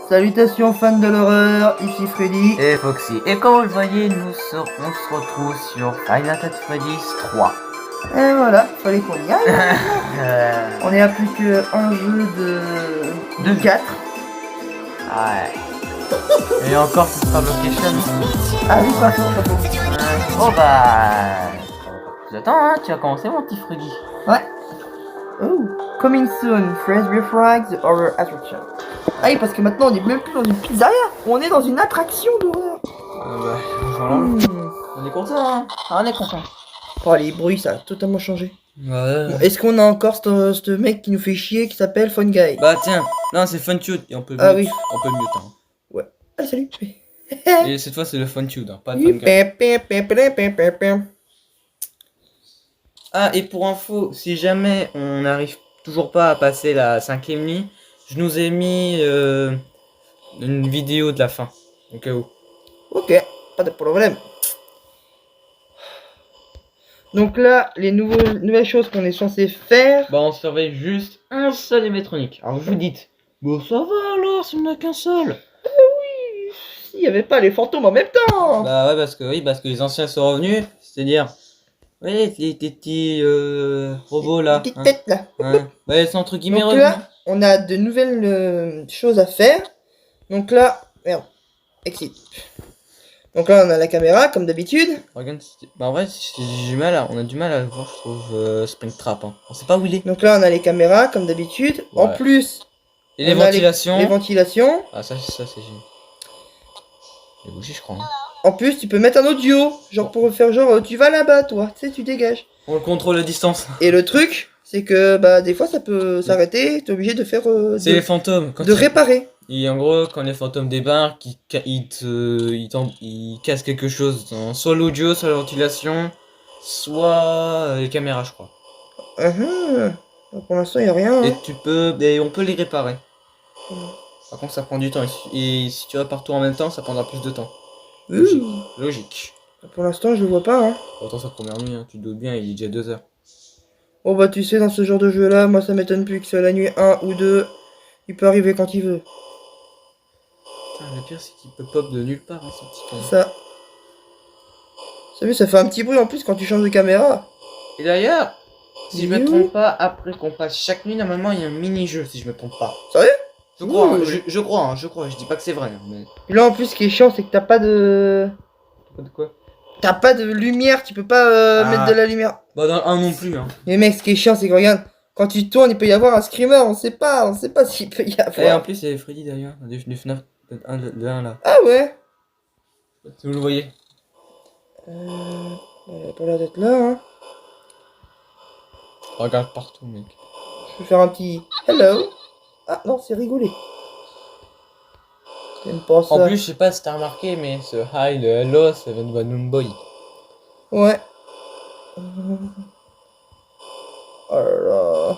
Salutations fans de l'horreur, ici Freddy. Et Foxy. Et comme vous le voyez, on se retrouve sur Five Nights at Freddy's 3. Et voilà, fallait qu'on y aille. On est à plus qu'un jeu de 4. Ouais. Et encore, ce sera location. Ah oui, pas faux. Oh bah... Attends, hein, tu vas commencer mon petit Freddy. Ouais. Oh. Coming soon, Frisbee Frags, the horror attraction. Ah oui, parce que maintenant on est même plus dans une pizzeria, on est dans une attraction d'horreur. On est content, hein. Ah, on est content. Oh, les bruits, ça a totalement changé. Ouais. Bon, est-ce qu'on a encore ce mec qui nous fait chier qui s'appelle Fun Guy? Bah tiens, non, c'est Fun Tune. Et on peut Ah oui. On peut mute, hein. Ouais. Ah, salut. Et cette fois, c'est le Fun Tune, hein, pas le Fun Guy. Ah, et pour info, si jamais on n'arrive toujours pas à passer la 5ème nuit, je nous ai mis une vidéo de la fin, au cas où. Ok, pas de problème. Donc là, les nouvelles choses qu'on est censé faire. Bah, on surveille juste un seul électronique. Alors, vous dites, bon, ça va alors, si on n'a qu'un seul. S'il n'y avait pas les fantômes en même temps. Bah, ouais, parce que les anciens sont revenus, c'est-à-dire, oui, les petits robots là. Petite tête là. Hein. Bah, ils sont entre guillemets Donc revenus. là, on a de nouvelles choses à faire. Donc là, merde, exit. Donc là, on a la caméra comme d'habitude. Regarde, bah, en vrai, on a du mal à le voir, je trouve, Springtrap. Hein. On sait pas où il est. Donc là, on a les caméras comme d'habitude. Ouais. En plus, Et les on a ventilations. les ventilations. Ah, ça c'est génial. Les bougies, je crois. Hein. En plus, tu peux mettre un audio. Genre pour faire genre, tu vas là-bas, toi. Tu sais, tu dégages. On le contrôle à distance. Et le truc, c'est que bah des fois ça peut s'arrêter, t'es obligé de faire c'est les fantômes. Quand réparer. Et en gros, quand les fantômes débarquent, ils cassent quelque chose. Dans soit l'audio, soit la ventilation, soit les caméras, je crois. Pour l'instant, il n'y a rien. Hein. Et on peut les réparer. Par contre, ça prend du temps. Et si tu répares tout en même temps, ça prendra plus de temps. Logique. Pour l'instant, je le vois pas. Hein. Pourtant, sa première nuit, hein, tu te doutes bien, il est déjà 2 heures. Oh bah tu sais, dans ce genre de jeu là, moi ça m'étonne plus que c'est la nuit 1 ou 2. Il peut arriver quand il veut. Putain, le pire, c'est qu'il peut pop de nulle part, hein, ce petit con. Ça. T'as vu, ça fait un petit bruit en plus quand tu changes de caméra. Et d'ailleurs, si je me trompe pas, après qu'on passe chaque nuit, normalement il y a un mini-jeu, si je me trompe pas. Sérieux? Je crois, hein, je crois, je dis pas que c'est vrai. Hein, mais... Et là en plus, ce qui est chiant, c'est que t'as pas de. De quoi? T'as pas de lumière, tu peux pas mettre de la lumière. Bah dans le 1 non plus, hein. Mais mec, ce qui est chiant, c'est que regarde, quand tu tournes, il peut y avoir un screamer, on sait pas s'il peut y avoir. Et en plus, il y avait Freddy d'ailleurs, du FNAF, le 1 là. Ah ouais? Si vous le voyez. Il a pas l'air d'être là, hein. Regarde partout, mec. Je vais faire un petit hello. Ah non, c'est rigolé. J'aime pas ça. En plus, je sais pas si t'as remarqué, mais ce hi, le hello, ça vient de Balloon Boy. Ouais. Oh là là.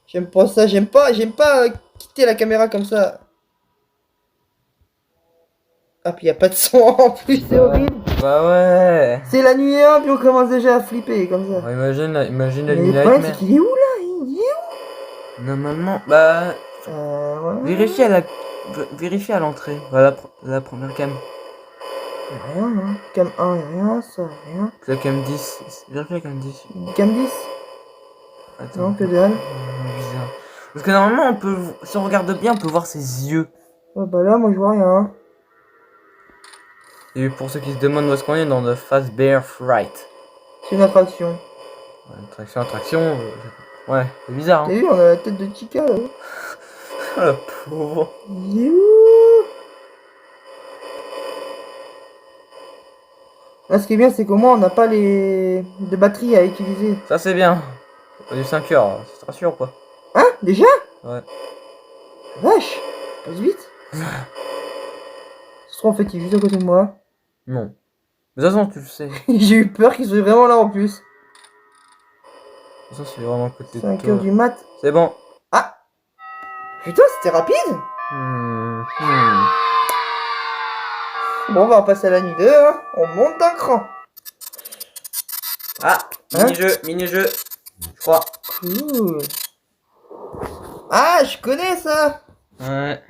J'aime pas ça, j'aime pas quitter la caméra comme ça. Ah, puis y a pas de son en plus, c'est horrible. Bah ouais. C'est la nuit 1, puis on commence déjà à flipper comme ça. Ouais, imagine la Mais nuit le problème, c'est qu'il est où là? Il est où? Normalement, bah... Ouais. Vérifie à l'entrée. Voilà la première cam. Y'a rien, hein. Cam 1, y'a rien, ça, rien. La cam 10. Vérifie la cam 10. Cam 10? Attends. Non, que dalle. Bizarre. Parce que normalement, si on regarde bien, on peut voir ses yeux. Ouais, bah là, moi je vois rien. Et pour ceux qui se demandent où est-ce qu'on est, dans The Fazbear Fright. C'est une attraction. Ouais, attraction. Ouais, c'est bizarre. T'as Hein. vu, on a la tête de Chica là. Oh, la pauvre. Il est où? Là, ce qui est bien, c'est qu'au moins on n'a pas les de batterie à utiliser. Ça, c'est bien. Pas du 5 heures, ça te rassure quoi. Hein? Déjà? Ouais. Vache! Passe vite! Ce sera en fait, il est juste à côté de moi. Non. Mais de toute façon, tu le sais. J'ai eu peur qu'il soit vraiment là en plus. De toute façon, c'est vraiment à côté de 5 toi. heures du mat. C'est bon. Ah! Putain, c'était rapide! Bon, on va passer à la nuit 2, hein. On monte d'un cran. Ah, Hein? mini-jeu, je crois. Cool. Ah, je connais ça! Ouais.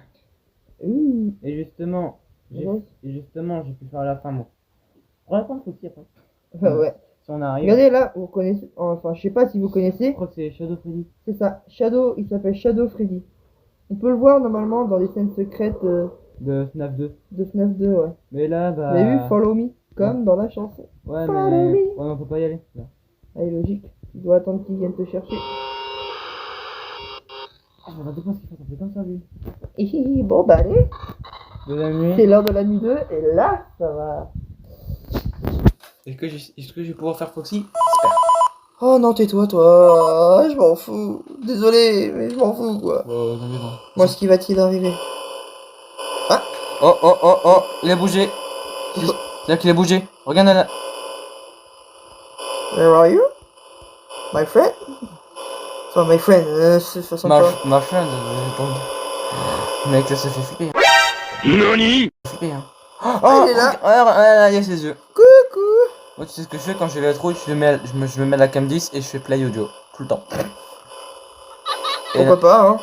Et justement, j'ai pu faire la fin, moi. On raconte aussi après. Ouais. Si on arrive. Regardez là, vous connaissez, enfin je sais pas si vous Je connaissez, crois que c'est Shadow Freddy. c'est ça, Shadow, il s'appelle Shadow Freddy. On peut le voir normalement dans les scènes secrètes De FNAF 2. de FNAF 2, ouais. Mais là, Vous avez vu bah. Follow Me, comme dans la chanson. Ouais, Follow mais. me. Ouais, mais on peut pas y aller. Là. Allez, logique, tu dois attendre qu'il vienne te chercher. Ah, je regardais pas ce qu'il fait, on fait comme ça, lui. Hihihi, bon bah allez, De la nuit. c'est l'heure de la nuit 2, et là, ça va. Est-ce que je vais pouvoir faire Foxy? Oh non, tais-toi, toi, je m'en fous. Désolé, mais je m'en fous, quoi. Oh, non, mais non. Moi, ce qui va-t-il arriver? Ah, Oh, oh, oh, oh, il a bougé. C'est là qu'il a bougé. Regarde là. where are you? My friend? Enfin, my friend, c'est façon pas. Ma friend, le mec, là, ça fait flipper. NANI Flipper, hein. Ah, il est là. Regarde, il y a ses yeux. Coucou. Moi, tu sais ce que je fais quand j'ai la trouille? Je me mets la cam 10 et je fais play audio. Tout le temps. Et Pourquoi pas, hein.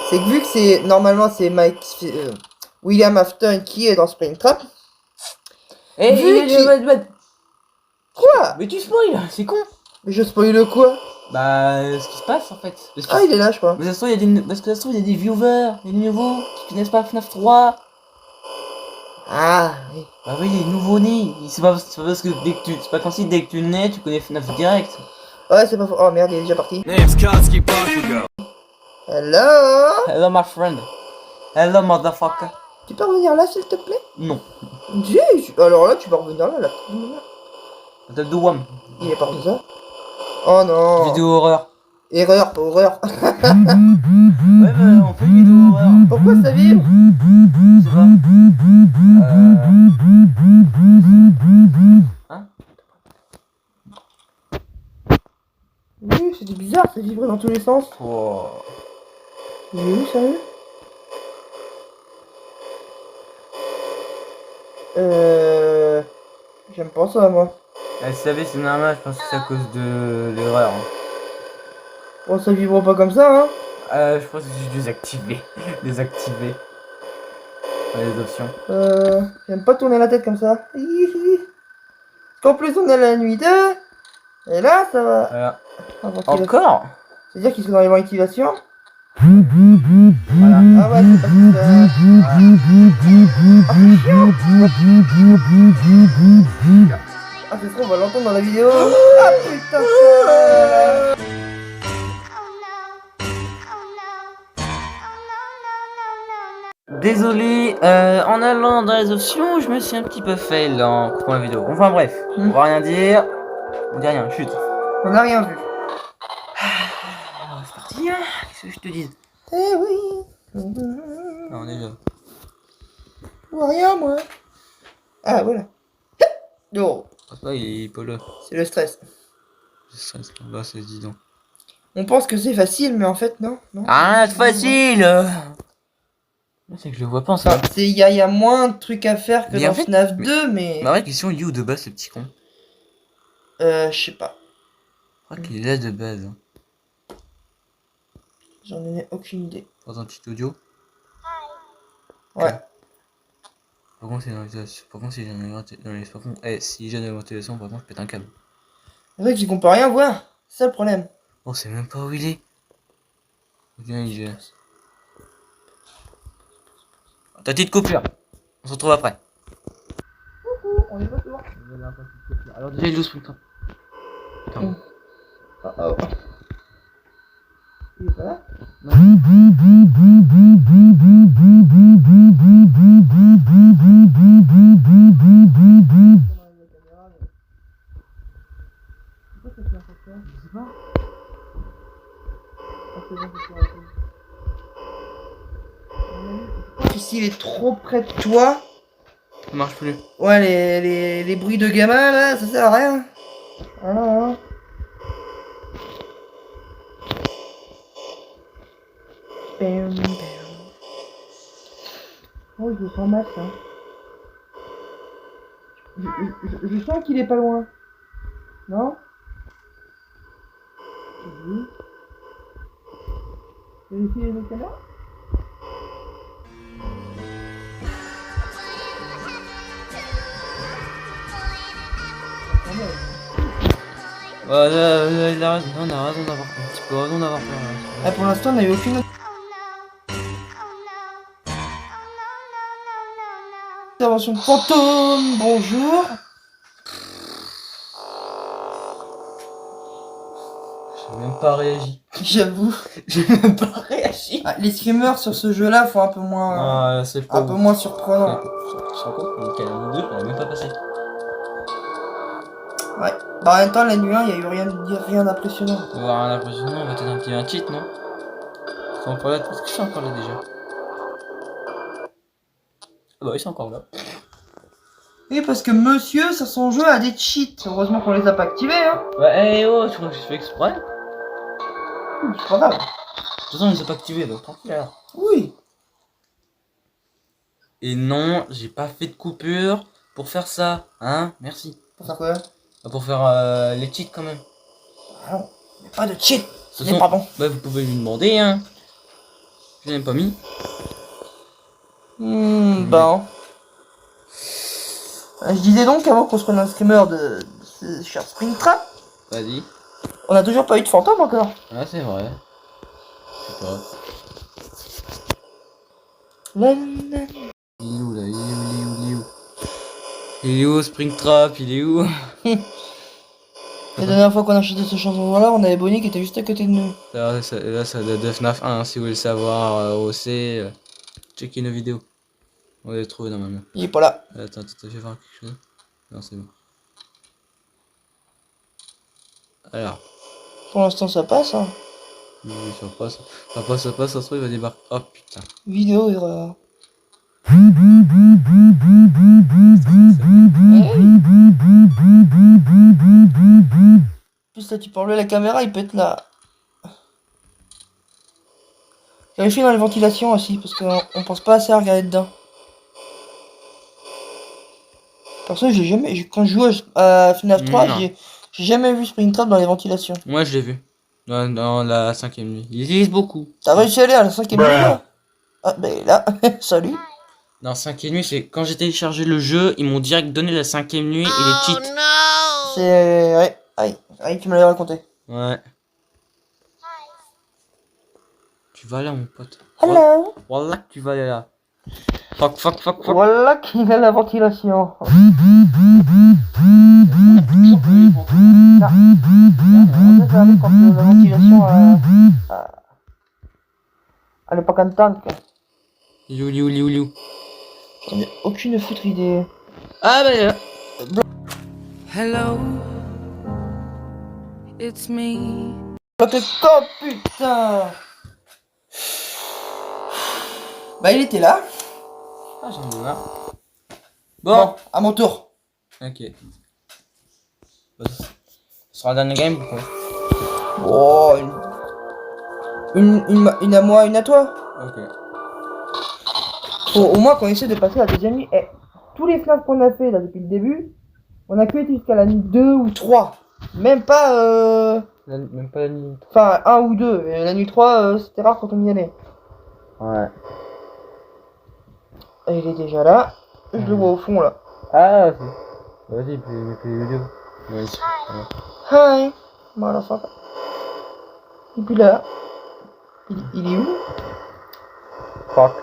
C'est que vu que c'est, normalement, c'est William Afton qui est dans Springtrap. Eh, Vu qu'il- Quoi? mais tu spoil, c'est con. Mais je spoil quoi? Bah, ce qui se passe en fait. Parce que, Ah, il est là, je crois. mais ça se trouve, parce que ça se trouve, il y a des viewers, des nouveaux, qui connaissent pas FNAF 3. Ah, oui. Bah oui, les nouveaux-nés. C'est pas parce que c'est pas comme si dès que tu nais, tu connais FNAF direct. Ouais, c'est pas faux. Oh merde, il est déjà parti. Name's Kotsky Bakugo. Hello? Hello, my friend. Hello, motherfucker. Tu peux revenir là, s'il te plaît? Non. Alors là, tu peux revenir là, T'as de WAM. Il est parti ça. Oh non. Vidéo horreur. Erreur, pas horreur. Ouais, mais on fait une vidéo horreur. Pourquoi ça vibre? Je sais pas. Hein? Oui, c'était bizarre, ça vibrait dans tous les sens. Oh. Il est où, sérieux? J'aime pas ça, moi. Elle savait, c'est normal, je pense que c'est à cause de l'erreur. Hein. Bon, ça vibre pas comme ça, hein. Je pense que j'ai désactivé. Désactivé. Les options. J'aime pas tourner la tête comme ça. Hihi. Parce qu'en plus, on est à la nuit 2. Et là, ça va. Voilà. Ah, ventilation. Encore? C'est-à-dire qu'ils sont dans les ventilations. Voilà. Ah ouais, c'est parce que ça... Ah, c'est trop, on va l'entendre dans la vidéo. Ah putain. Désolé, en allant dans les options, je me suis un petit peu fail en coupant la vidéo. Enfin bref, on va rien dire. On dit rien, chute. On n'a rien vu. Alors c'est parti, hein. Qu'est-ce que je te dis? Eh oui. Non, on est là. Je vois rien, moi. Ah, voilà. Oh, Là, il est pas là. c'est le stress. C'est ça, là, ça se dit donc. On pense que c'est facile, mais en fait, non. Non. Ah, c'est facile! C'est que je le vois pas en ça. Enfin, il y a moins de trucs à faire que Mais dans en fait- FNAF 2, mais... Ma vraie question, il est où de base ce petit con? Je sais pas. Je crois qu'il est là de base. Hein. J'en ai aucune idée. Dans un petit audio. Ouais. Par contre, c'est dans les... Par contre, si j'ai par contre, si j'ai une ventilation, par contre, je pète un câble. C'est vrai qu'on peut rien voir. C'est ça le problème. On sait même pas où il est. Viens, il est. Ta petite coupure. On se retrouve après. Coucou, on est pas toujours. Alors déjà, il est où ce putain? Attends. Oh oh. Il est pas là? Ici, il est trop près de toi. Ça marche plus. Ouais, les bruits de gamins là, ça sert à rien. Ah non, non. Bam, bam. Oh, je le sens mal ça. Je sens qu'il est pas loin. Non? Oui. Vérifier les caméras? Ouais, il a raison. Non, on a raison d'avoir un petit peu raison d'avoir peur. Ah, pour l'instant, on n'a eu aucune intervention fantôme. Bonjour. J'ai même pas réagi. J'avoue. J'ai même pas réagi. Ah, les screamers sur ce jeu-là font un peu moins, Ah, c'est pas un peu moins surprenant. Tu te rends compte, le Calamity 2, on l'a même pas passé. Ouais. Bah, en même temps, la nuit 1, il y a eu rien d'impressionnant. On va voir un impressionnant, on va peut-être un cheat, non? Ils sont encore là, est-ce que je suis encore là déjà? Ah bah ils sont encore là. Oui, parce que monsieur, sur son jeu, a des cheats. Heureusement qu'on les a pas activés, hein. Ouais, hey, oh, tu crois que j'ai fait exprès? C'est pas grave. De toute façon, on les a pas activés, donc tranquille alors. Oui. Et non, j'ai pas fait de coupure pour faire ça, hein? Merci. Pour faire quoi? Pour faire les cheats quand même. Ah non, il n'y a pas de cheat. Ce C'est pas bon. Bah vous pouvez lui demander, hein. Je l'ai même pas mis. Bon. Je disais donc avant qu'on se prenne un screamer de ce cher Springtrap, Vas-y. on a toujours pas eu de fantôme encore. Ah c'est vrai. Je sais pas. La, la, Il est où là? Il est où? Il est où Springtrap? Il est où? La dernière fois qu'on a acheté ce chanson-là, on avait Bonnie qui était juste à côté de nous. Là, ça date de FNAF 1, hein, si vous voulez le savoir, OC, checkez nos vidéos. On va les trouver normalement. Il est pas là. Attends, t'as fait voir quelque chose? Non, c'est bon. Alors, Pour l'instant, ça passe. Hein. oui, ça passe, ça se trouve, il va débarquer. Oh putain. Vidéo erreur. En plus, là, tu peux enlever la caméra, il peut être là. Vérifie dans les ventilations aussi, parce qu'on pense pas assez à regarder dedans. Perso, quand je joue à FNAF 3, Non. j'ai jamais vu Springtrap dans les ventilations. Moi, je l'ai vu. Dans la 5ème nuit. Ils lisent beaucoup. T'as réussi à aller à la 5ème nuit là? Ah, ben là, salut. Dans 5ème nuit, c'est quand j'ai téléchargé le jeu, ils m'ont direct donné la 5ème nuit et les cheats. C'est... Ouais, aïe, tu me l'avais raconté. Ouais. Tu vas là, mon pote. Hello. Voilà que tu vas aller là. Fuck. Voilà qui a la ventilation. Non. Ça va quand la ventilation elle est pas contente quoi. Liou. J'en ai aucune foutre idée. Ah bah là. Hello, it's me. Bloque le camp, putain. Bah il était là. Ah, j'en ai marre. Bon, à mon tour. Ok. Bah, ce sera un dernier game ou quoi? Oh, une à moi, une à toi. Ok. Faut au moins qu'on essaie de passer la deuxième nuit. Eh, tous les FNAF qu'on a fait là depuis le début, on a que été jusqu'à la nuit 2 ou 3. Même pas Même pas la nuit. Enfin 1 ou 2. Et la nuit 3, c'était rare quand on y allait. Ouais. Et il est déjà là. Je le vois au fond là. Ah, ok. Vas-y, puis les vidéos. Ouais, ici. Hi. Motherfucker. Et puis là. Il est où? Fuck.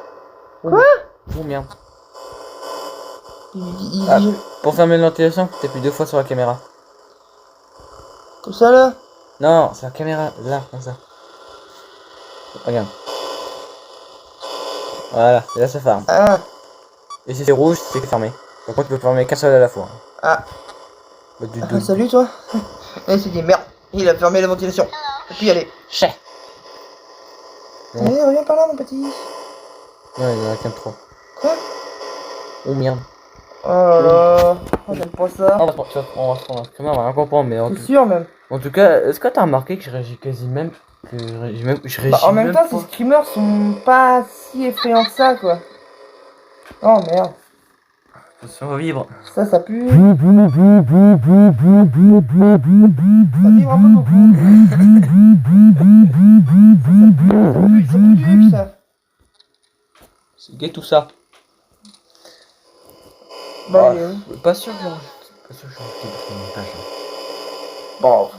Quoi? Oh merde. Il Ah, pour fermer la ventilation, t'appuies 2 fois sur la caméra. Comme ça là? Non, c'est la caméra, là, comme ça. Regarde. Voilà, et là ça ferme. Ah. Et si c'est rouge, c'est fermé. Donc tu peux fermer qu'un seul à la fois. Ah. Bah, Ah, salut toi. Il s'est dit merde. Il a fermé la ventilation. Et puis allez. Chais. Ouais. Allez, reviens par là mon petit. Ouais, il y en a qu'un trop. Quoi? Oh merde. Oh là là. Oh, j'aime pas ça. On va se prendre un screamer, on va rien comprendre, mais C'est sûr même. en tout cas, est-ce que t'as remarqué que je réagis quasi même. Bah, en même temps, ces screamers sont pas si effrayants que ça quoi. Oh merde. Faut survivre. Ça pue. Ça vibre un peu beaucoup. Ça pue du luxe, ça. C'est gay tout ça. Bah, il est où? Pas sûr que j'ai enregistré. Pas sûr que j'ai enregistré pour le montage. Bon,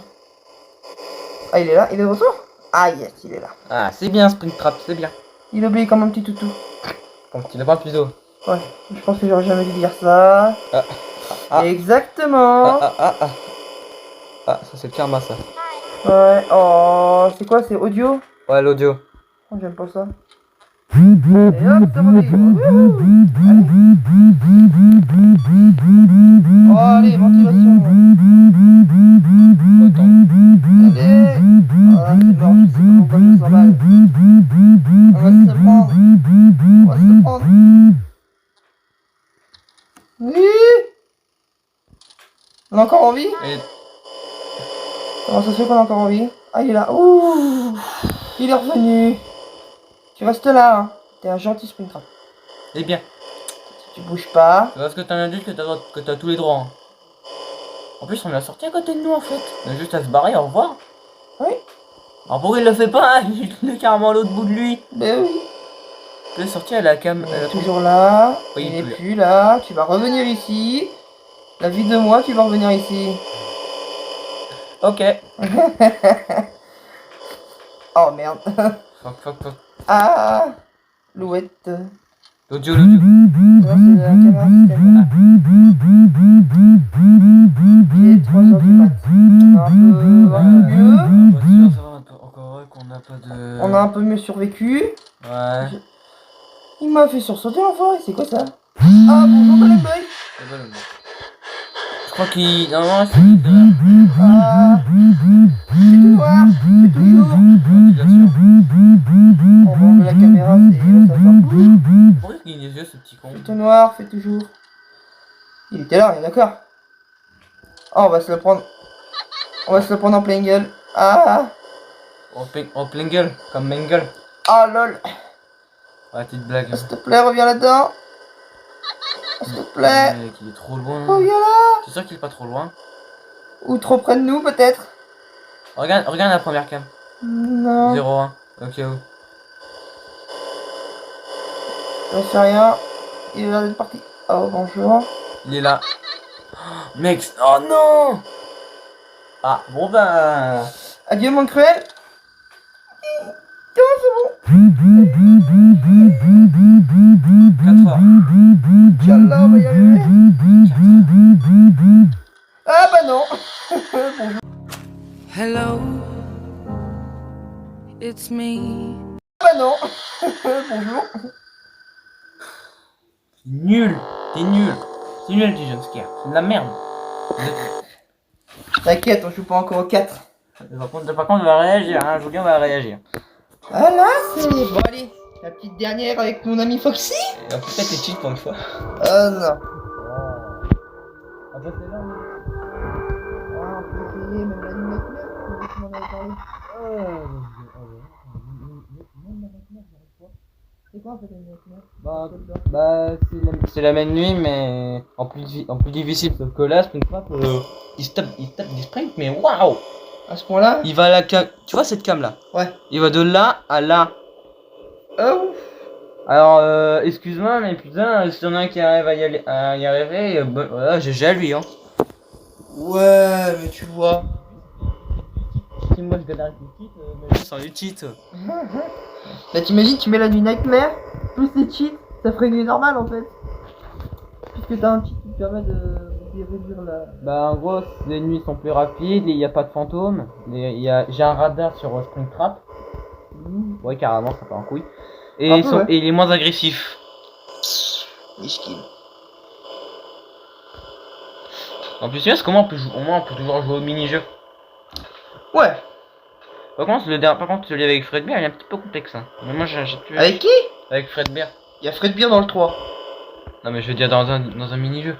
Ah, il est là, il est de retour. Ah, yes, il est là. Ah, c'est bien Springtrap, c'est bien. Il obéit comme un petit toutou. Comme tu l'as pas plus haut. Ouais, je pense que j'aurais jamais dû dire ça. Ah. Exactement. Ah, ça c'est le karma ça. Ouais, oh, c'est quoi, c'est audio? Ouais, l'audio. Oh, j'aime pas ça. Et hop, c'est réveillé. Wouhou. Allez. Oh, allez, ventilation. Allez. Ah, c'est mort, je sais pas pourquoi je me sens mal. On va se le prendre. On va se le prendre. Oui. On est encore en vie? Et... Comment ça se fait qu'on est encore en vie? Ah, il est là. Ouh. Il est revenu. Tu restes là, hein. T'es un gentil Springtrap. Eh bien, Tu bouges pas. c'est parce que t'es un adulte que t'as tous les droits. Hein. En plus, on l'a sorti à côté de nous en fait. On a juste à se barrer, au revoir. Oui. Alors pourquoi il le fait pas? Il est carrément à l'autre bout de lui. Ben oui. Il est sorti à la cam. Il est toujours là. Oui, il il est est plus plus là. Tu vas revenir ici. La vie de moi, tu vas revenir ici. Ok. Oh merde. Fuck. Ah. Louette. L'audio. Alors, c'est la caméra système. Il est 3h du mat. On a un peu mieux. Encore heureux qu'on n'a pas de... On a un peu mieux survécu. Ouais. Il m'a fait sursauter l'enfoiré. C'est quoi ça? Ah bonjour Golden Boy. C'est bon, le mec. Je crois qu'il... Normalement, c'est littéraire. Ah. C'est tout noir. C'est toujours. Ventilation. On va enlever la caméra, ça va faire Pourquoi il a les yeux, ce petit con? fait tout noir, fait toujours. Il était là, on est d'accord. Oh, on va se le prendre. On va se le prendre en pleine gueule. Ah. En plein gueule, comme Mengele. Ah lol. Ouais, petite blague. S'il te plaît, reviens là-dedans. S'il te plaît. Mec, il est trop loin. Reviens là. C'est sûr qu'il est pas trop loin. Ou trop près de nous, peut-être. Regarde la première cam. Non. 0-1. Ok, où? J'en sais rien. Il est là d'être parti. Oh, bonjour. Il est là. Oh, mec, oh non! Ah, bon ben... Adieu, mon cruel. Oh, c'est 4 heures. bon. Inch'Allah, on va y arriver. 4 heures. Ah bah non. Hello, it's me. Bah non. Bonjour. Nul. T'es nul. C'est nul, tes jumpscares. C'est de la merde. T'inquiète, on joue pas encore au 4. Par contre, on va réagir, hein. Je vous dis, on va réagir. Ah là, c'est... Bon allez, la petite dernière avec mon ami Foxy. Et on peut peut-être les cheats pour une fois. Ah non. Ah bah c'est là, Ah, on peut essayer même la nuit tu m'en avais parlé. C'est quoi en fait la nuit c'est la même nuit, mais en plus difficile. Sauf que là, Springtrap, il se tape des sprints, mais waouh! À ce point-là? Il va à la cam. Tu vois cette cam là? Ouais. Il va de là à là. Ah ouf. Alors, excuse-moi, mais putain, si y'en a un qui arrive à y arriver, bah, voilà, GG à lui, hein. Ouais, mais tu vois. Si moi je galère avec le cheat, mais je sens le cheat. Bah t'imagines, tu mets la nuit Nightmare, plus les cheats, ça ferait une nuit normale en fait. Puisque t'as un cheat qui te permet de réduire la... Bah en gros, les nuits sont plus rapides, il n'y a pas de fantômes, j'ai un radar sur Springtrap. Ouais, carrément, ça part en couille. Et, Un peu, ouais. et il est moins agressif. Miskin. En plus, tu sais comment au moins on peut toujours jouer au mini-jeu. Ouais. Par contre, celui avec Fredbear, il est un petit peu complexe. Hein. Mais moi, j'ai plus... Avec qui? Avec Fredbear. Il y a Fred Beer dans le 3. Non, mais je veux dire dans un mini-jeu.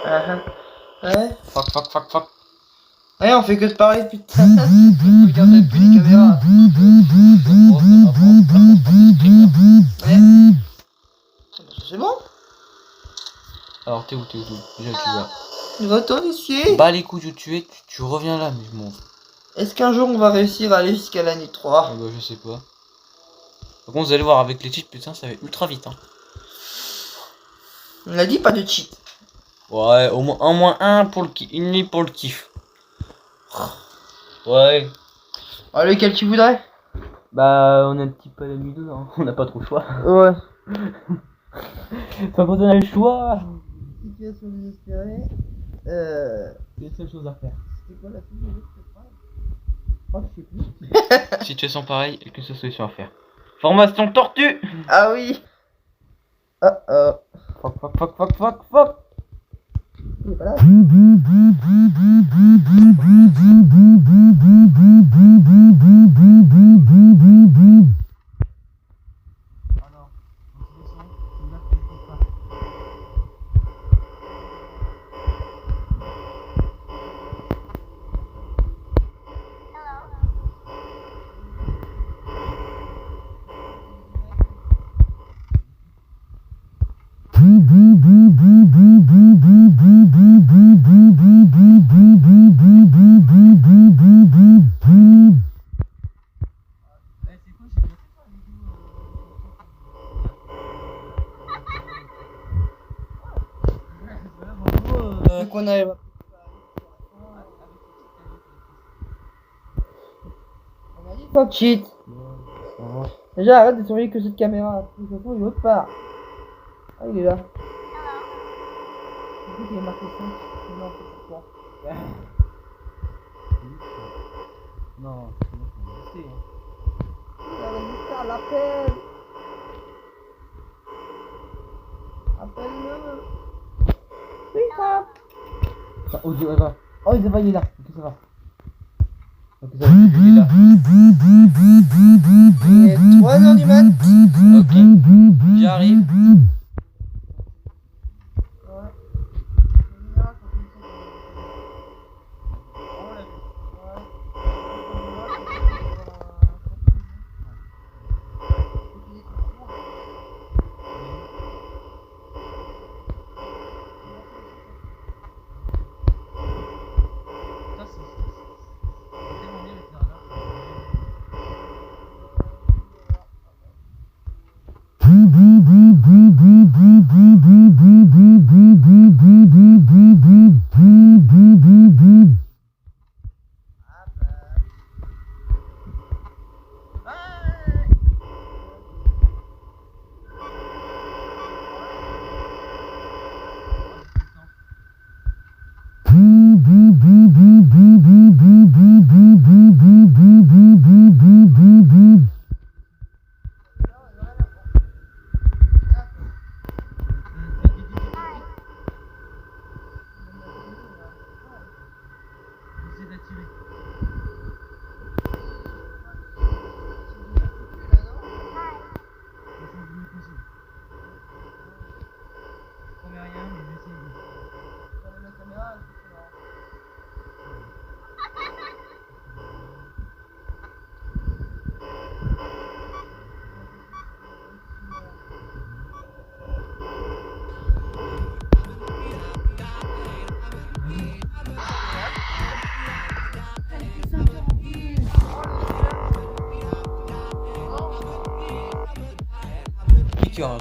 Ah ah. Ouais. Fuck. Ouais, on fait que de parler depuis tout à l'heure. On regarde même plus les caméras. Ouais. C'est bon? Alors, t'es où? Déjà, tu vas. Retourne ici. Bah, les coups où tu es, tu reviens là, mais bon. Est-ce qu'un jour on va réussir à aller jusqu'à la nuit 3? Ah bah, je sais pas. Par contre, vous allez voir, avec les cheats, putain, ça va ultra vite, hein. On a dit pas de cheat. Ouais, au moins un pour le kiff. Une nuit pour le kiff. Ouais. Ah, lequel tu voudrais? Bah, on a un petit peu la nuit dedans, on n'a pas trop le choix. Ouais. Enfin, quand on a le choix, Situation désespérée. c'est la seule chose à faire. C'était quoi la suite de cette phrase? Oh, je sais plus. Situation pareille, quelques solutions à faire. Formation tortue. Ah oui. Oh oh. Fuck. Il est pas là. Vu qu'on arrive. Fuck shit. Déjà arrête de surveiller que cette caméra. De toute façon il est autre part. Ah il est là. Du coup il est marqué 5. Non c'est pour toi. Non, c'est La résistance l'appelle. Appelle-le. Oui ça. Oh, il va. Oh, il est là. Ok, ça va. Ok, ça va, il est là. Il est 3h du mat. Ok, j'arrive.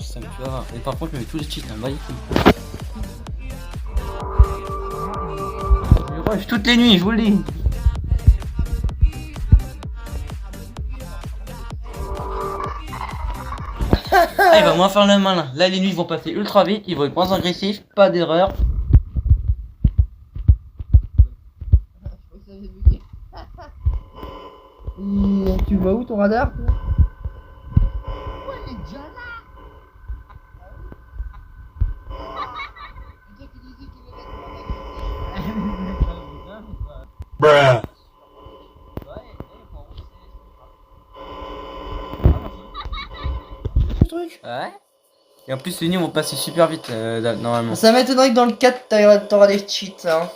Ça me fait avoir. Et par contre, je mets tous les cheats, hein, magnifique. Je rush toutes les nuits, je vous le dis. Ah, il va moins faire le malin. Là, les nuits vont passer ultra vite, ils vont être moins agressifs, pas d'erreur. Tu vois où ton radar? Bruh. Truc. Ouais. Et en plus, les nuits vont passer super vite, normalement. Ça m'étonnerait que dans le 4 t'auras des cheats hein.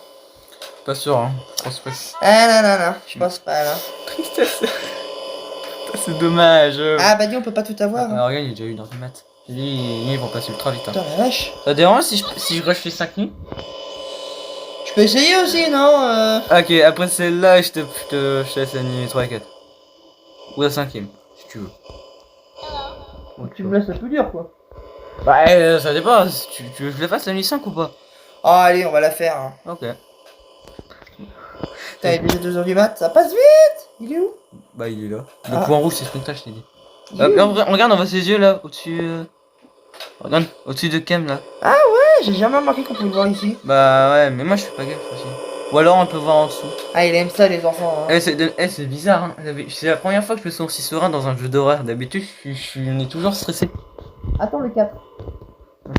Pas sûr, hein. Tristesse. Ah non, je pense pas là. Tristesse. C'est dommage. Ah bah dis on peut pas tout avoir. Hein. Alors, regarde, il est déjà 1h du mat. J'ai dit, les nuits vont passer ultra vite. Hein. Putain la vache. Ça te dérange si je rush les 5 nuits? Je peux essayer aussi non Ok, après celle-là, je te laisse la nuit 3 et 4. Ou la 5ème, si tu veux. Tu me laisses le plus dur quoi. Bah, ça dépend. Tu veux que je le fasse la nuit 5 ou pas? Oh allez on va la faire. Hein. Ok. Putain il est déjà 2h du mat, ça passe vite. Il est où? Bah, il est là. Ah. Le point rouge, c'est Sprinta, je t'ai dit. Il est où? Là, regarde, on voit ses yeux là, au-dessus. Regarde, au-dessus de Kem là. Ouais, j'ai jamais remarqué qu'on pouvait le voir ici. Bah, ouais, mais moi je fais pas gaffe aussi. Ou alors on peut voir en dessous. Ah, il aime ça, les enfants. Hein. C'est bizarre, hein. C'est la première fois que je me sens aussi serein dans un jeu d'horreur. D'habitude, on est toujours stressé. Attends le 4.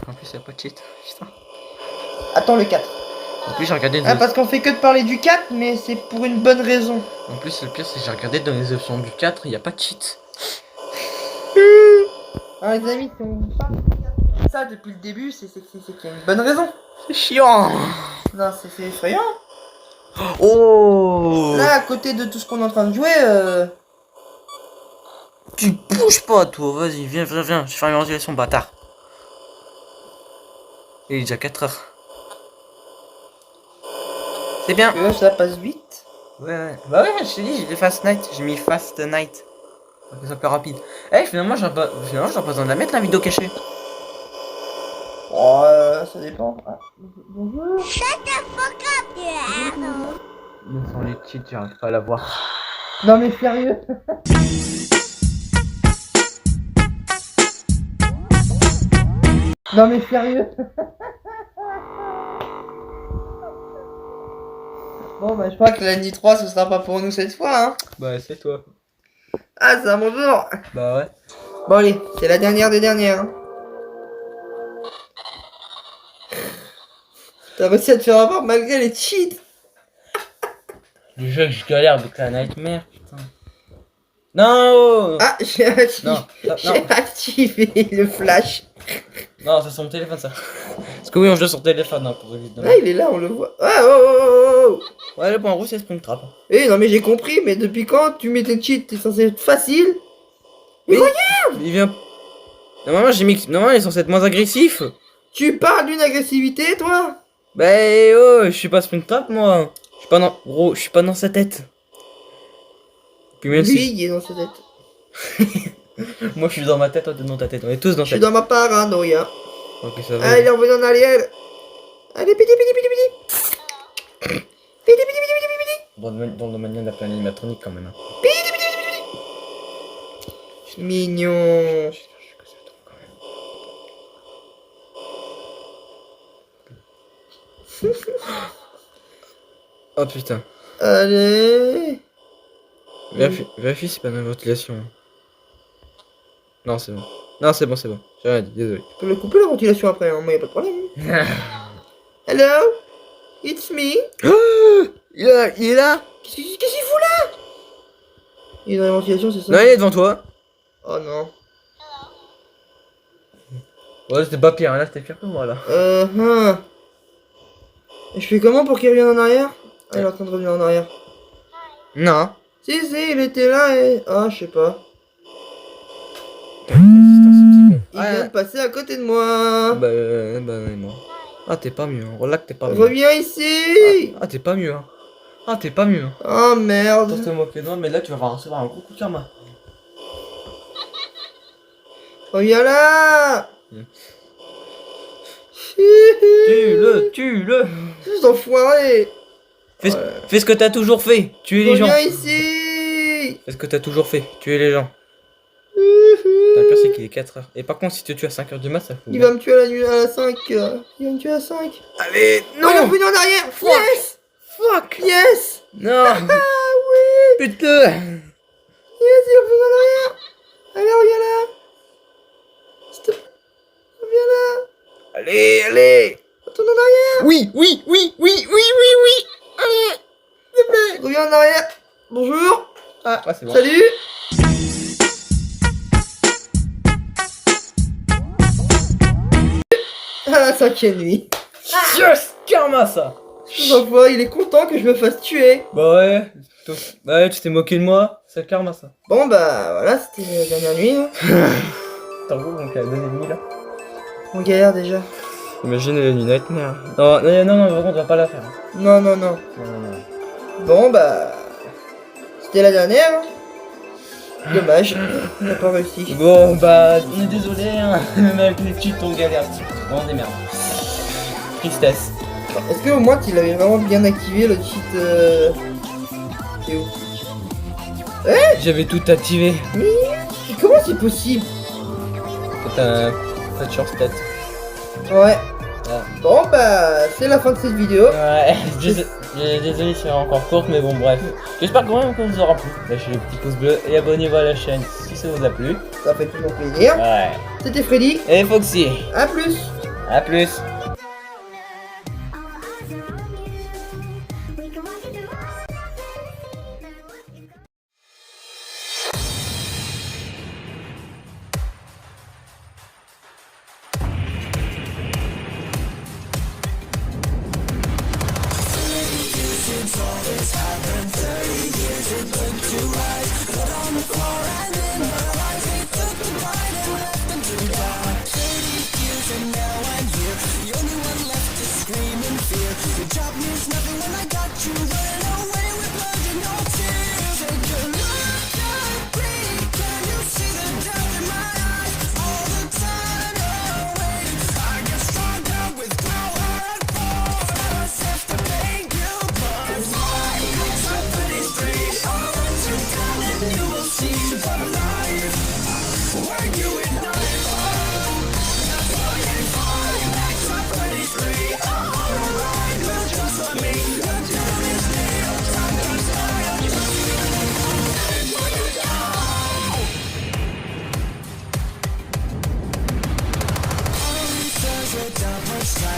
En plus, y'a pas de cheat. Putain. Attends le 4. En plus, j'ai regardé Ah, parce qu'on fait que de parler du 4, mais c'est pour une bonne raison. En plus, le pire, c'est que j'ai regardé dans les options du 4, y a pas de cheat. Alors, les amis, si on parle du 4 ça depuis le début, c'est qu'il y a une bonne raison. C'est chiant. Non, c'est effrayant. Oh. Là, à côté de tout ce qu'on est en train de jouer, Tu bouges pas, toi. Vas-y, viens. Je vais faire une ventilation, bâtard. Il est déjà 4 heures. C'est bien. ça passe vite. Ouais. Bah ouais, je t'ai dit, j'ai fait Fast Night. J'ai mis Fast Night. Pour que ça soit plus rapide. Eh, finalement, j'ai pas besoin de la mettre, la vidéo cachée. Oh, ça dépend. Ah, bonjour. Mais sans les cheats, j'arrive pas à la voir. Non, mais sérieux. Non, mais sérieux. Bon, bah, je crois que la nuit 3, ce sera pas pour nous cette fois, hein. Bah, c'est toi. Ah, c'est à mon jour. Bah ouais. Bon, allez, c'est la dernière des dernières. Hein. T'as réussi à te faire avoir malgré les cheats. Le jeu que je galère avec la Nightmare, putain. Non. Ah, j'ai activé, Non, non, j'ai activé le flash. non, c'est sur mon téléphone ça. Parce que oui, on joue sur téléphone, hein, pour éviter. Ah, il est là, on le voit. Ah, oh, oh, oh, oh. Ouais, le point rouge, c'est Springtrap. Eh, non, mais j'ai compris, mais depuis quand tu mets tes cheats, t'es censé être facile. Mais Oui. regarde, Il vient. Normalement, normalement, il est censé être moins agressif. tu parles d'une agressivité, toi. Bah, oh, je suis pas Springtrap, moi. Je suis pas dans. Gros, je suis pas dans sa tête. Puis même Lui, il est dans sa tête. moi, je suis dans ma tête, toi, t'es dans ta tête. On est tous dans Je sa suis tête. dans ma paranoïa. Ok, ça va. Allez, il est revenu en arrière. Allez, piti, piti, piti, piti. Piti, piti, piti, piti, piti. Dans le domaine de la plein animatronique, quand même. Hein. Mignon. Oh putain. Allez. Vérifie si c'est pas une ventilation. Non, c'est bon. Non, c'est bon. J'ai rien dit, désolé. Tu peux le couper la ventilation après, hein, moi y'a pas de problème. Hello? It's me? Il est là. Qu'est-ce qu'il fout là? Il est dans la ventilation, c'est ça? Non, il est devant toi. Oh non. Ouais, c'était pas pire, hein, là c'était pire que moi là. Et je fais comment pour qu'il revienne en arrière? Ah, il est en train de revenir en arrière. Non. Si, il était là et... Ah, je sais pas. Il Il vient de passer à côté de moi. Bah, moi. Ah, t'es pas mieux, hein. Relax, t'es pas mieux. Reviens ici. Ah, t'es pas mieux, hein. Ah, t'es pas mieux. Hein. Oh merde. Pour te moquer de moi, mais là tu vas recevoir un gros coup de karma. Reviens là. Tue-le. Ces enfoirés. Fais ce que t'as toujours fait, tuer les gens. Reviens ici. Fais ce que t'as toujours fait, tuer les gens. Le pire c'est qu'il est 4 heures. Et par contre, si tu te tues à 5 heures du mat, ça fout. Il va me tuer à la nuit à 5. Il va me tuer à 5. Allez, Non, il est revenu en arrière. Fuck. Yes. Fuck. Yes. Non. Ah oui. Putain. Yes, il est revenu en arrière. Allez, reviens là. Stop. Reviens là. Allez. Retourne en arrière. Oui. Allez. S'il te plaît. Reviens en arrière. Bonjour. Ah, ouais, c'est bon. Salut. À la 5e nuit. Yes, karma ça. Il est content que je me fasse tuer. Bah ouais. Tu t'es moqué de moi, c'est karma ça. Bon bah voilà, c'était la dernière nuit. Hein. T'en gros, donc à la deuxième nuit là. On galère déjà. Imagine la nuit nightmare. Non, par contre, on va pas la faire. Non. Non. Bon bah... C'était la dernière. Hein. Dommage, on n'a pas réussi. Bon, bah, on est désolé, hein. Même avec les cheats, on galère. Vraiment des merdes. Tristesse. Est-ce que au moins tu l'avais vraiment bien activé le cheat C'est où? J'avais tout activé. Mais comment c'est possible? Pas de chance peut-être. Ouais. Ah. Bon bah c'est la fin de cette vidéo. Ouais, désolé si c'est encore courte, mais bon, bref. J'espère quand même que vous aura plu. Lâchez le petit pouce bleu et abonnez-vous à la chaîne si ça vous a plu. Ça fait toujours plaisir. Ouais. C'était Freddy. Et Foxy. À plus. À plus.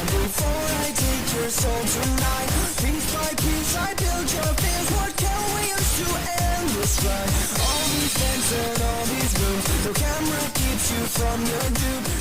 Before I take your soul tonight, piece by piece I build your fears. What can we use to end this ride? All these vents and all these rooms, the camera keeps you from your doom.